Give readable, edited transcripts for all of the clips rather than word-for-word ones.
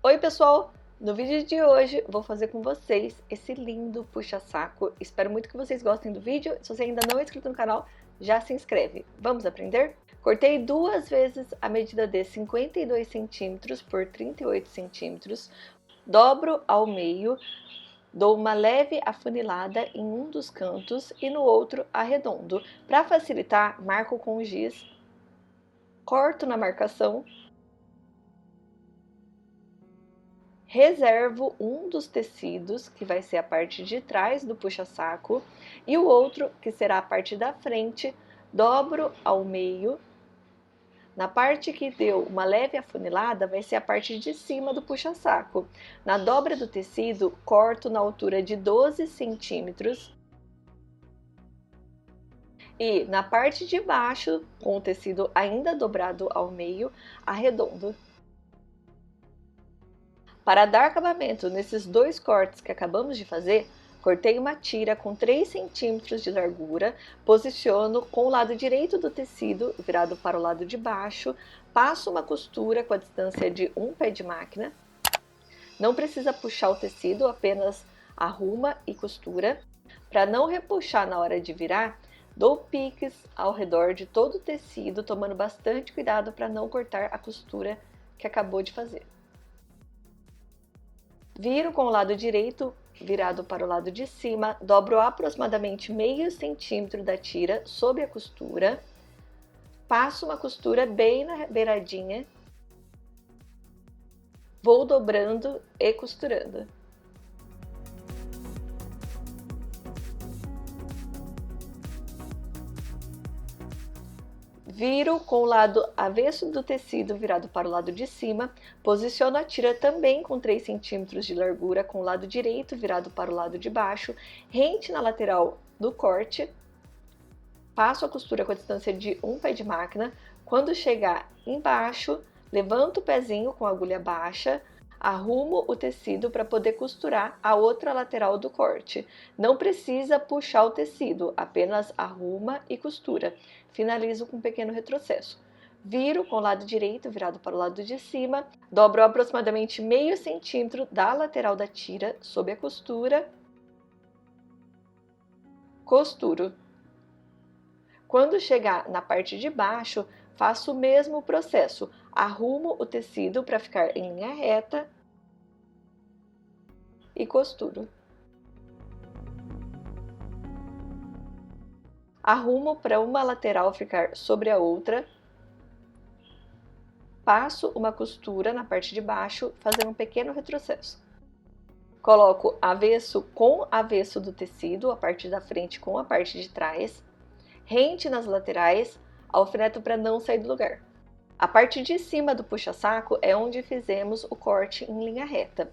Oi pessoal! No vídeo de hoje vou fazer com vocês esse lindo puxa-saco. Espero muito que vocês gostem do vídeo. Se você ainda não é inscrito no canal, já se inscreve. Vamos aprender? Cortei duas vezes a medida de 52 centímetros por 38 centímetros. Dobro ao meio, dou uma leve afunilada em um dos cantos e no outro arredondo. Para facilitar, marco com giz, corto na marcação. Reservo um dos tecidos, que vai ser a parte de trás do puxa-saco, e o outro, que será a parte da frente, dobro ao meio. Na parte que deu uma leve afunilada, vai ser a parte de cima do puxa-saco. Na dobra do tecido, corto na altura de 12 centímetros. E na parte de baixo, com o tecido ainda dobrado ao meio, arredondo. Para dar acabamento nesses dois cortes que acabamos de fazer, cortei uma tira com 3 centímetros de largura, posiciono com o lado direito do tecido virado para o lado de baixo, passo uma costura com a distância de um pé de máquina. Não precisa puxar o tecido, apenas arruma e costura. Para não repuxar na hora de virar, dou piques ao redor de todo o tecido, tomando bastante cuidado para não cortar a costura que acabou de fazer. Viro com o lado direito virado para o lado de cima, dobro aproximadamente meio centímetro da tira sob a costura, passo uma costura bem na beiradinha, vou dobrando e costurando. Viro com o lado avesso do tecido virado para o lado de cima, posiciono a tira também com 3 centímetros de largura com o lado direito virado para o lado de baixo, rente na lateral do corte, passo a costura com a distância de um pé de máquina. Quando chegar embaixo, levanto o pezinho com a agulha baixa, arrumo o tecido para poder costurar a outra lateral do corte. Não precisa puxar o tecido, apenas arruma e costura. Finalizo com um pequeno retrocesso. Viro com o lado direito virado para o lado de cima, dobro aproximadamente meio centímetro da lateral da tira sob a costura, costuro. Quando chegar na parte de baixo, faço o mesmo processo. Arrumo o tecido para ficar em linha reta e costuro. Arrumo para uma lateral ficar sobre a outra. Passo uma costura na parte de baixo, fazendo um pequeno retrocesso. Coloco avesso com avesso do tecido, a parte da frente com a parte de trás. Rente nas laterais, alfineto para não sair do lugar. A parte de cima do puxa-saco é onde fizemos o corte em linha reta.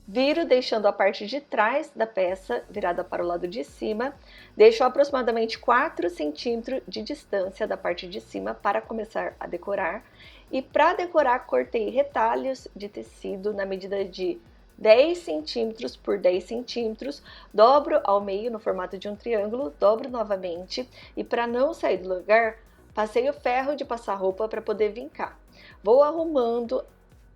Viro deixando a parte de trás da peça virada para o lado de cima, deixo aproximadamente 4 centímetros de distância da parte de cima para começar a decorar. E para decorar, cortei retalhos de tecido na medida de 10 centímetros por 10 centímetros, dobro ao meio no formato de um triângulo, dobro novamente e para não sair do lugar, passei o ferro de passar roupa para poder vincar. Vou arrumando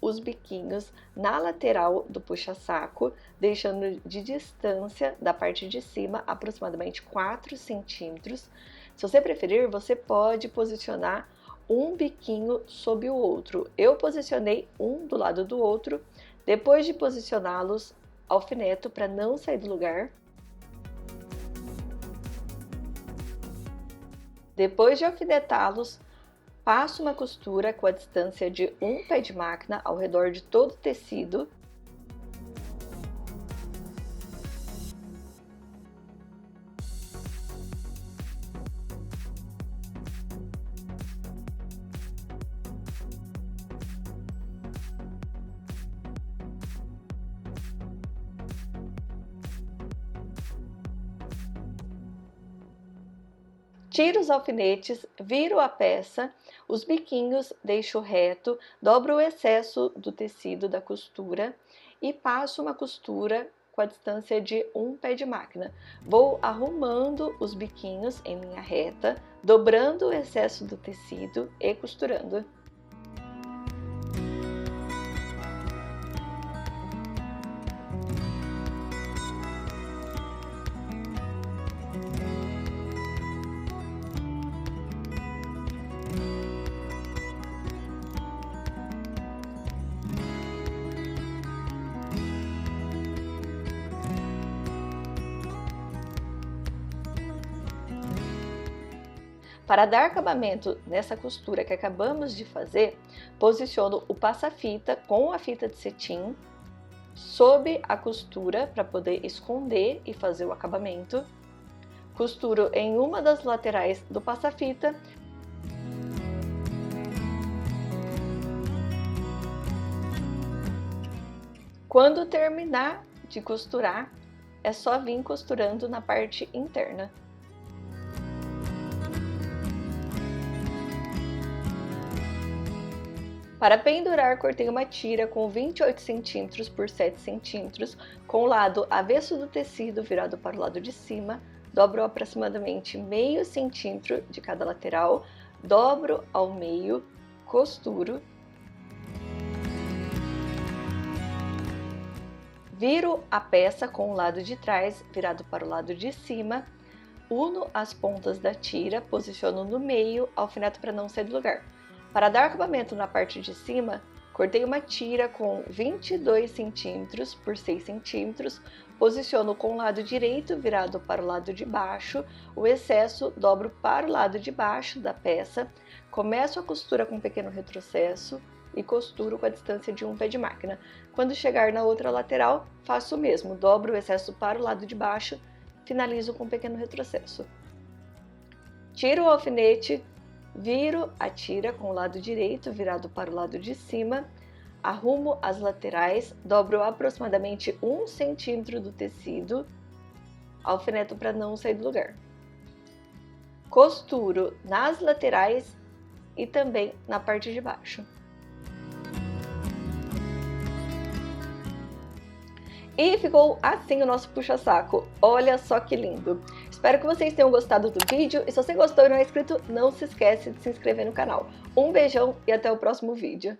os biquinhos na lateral do puxa-saco, deixando de distância da parte de cima aproximadamente 4 centímetros. Se você preferir, você pode posicionar um biquinho sob o outro. Eu posicionei um do lado do outro. Depois de posicioná-los, alfineto para não sair do lugar. Depois de alfinetá-los, passo uma costura com a distância de um pé de máquina ao redor de todo o tecido. Tiro os alfinetes, viro a peça, os biquinhos deixo reto, dobro o excesso do tecido da costura e passo uma costura com a distância de um pé de máquina. Vou arrumando os biquinhos em linha reta, dobrando o excesso do tecido e costurando. Para dar acabamento nessa costura que acabamos de fazer, posiciono o passa-fita com a fita de cetim sob a costura para poder esconder e fazer o acabamento. Costuro em uma das laterais do passa-fita. Quando terminar de costurar, é só vir costurando na parte interna. Para pendurar, cortei uma tira com 28 cm por 7 cm, com o lado avesso do tecido virado para o lado de cima, dobro aproximadamente meio centímetro de cada lateral, dobro ao meio, costuro, viro a peça com o lado de trás virado para o lado de cima, uno as pontas da tira, posiciono no meio, alfineto para não sair do lugar. Para dar acabamento na parte de cima, cortei uma tira com 22 cm por 6 cm, posiciono com o lado direito virado para o lado de baixo, o excesso dobro para o lado de baixo da peça, começo a costura com um pequeno retrocesso e costuro com a distância de um pé de máquina. Quando chegar na outra lateral, faço o mesmo, dobro o excesso para o lado de baixo, finalizo com um pequeno retrocesso. Tiro o alfinete, viro a tira com o lado direito virado para o lado de cima, arrumo as laterais, dobro aproximadamente 1 centímetro do tecido, alfineto para não sair do lugar. Costuro nas laterais e também na parte de baixo. E ficou assim o nosso puxa-saco. Olha só que lindo! Espero que vocês tenham gostado do vídeo e se você gostou e não é inscrito, não se esquece de se inscrever no canal. Um beijão e até o próximo vídeo.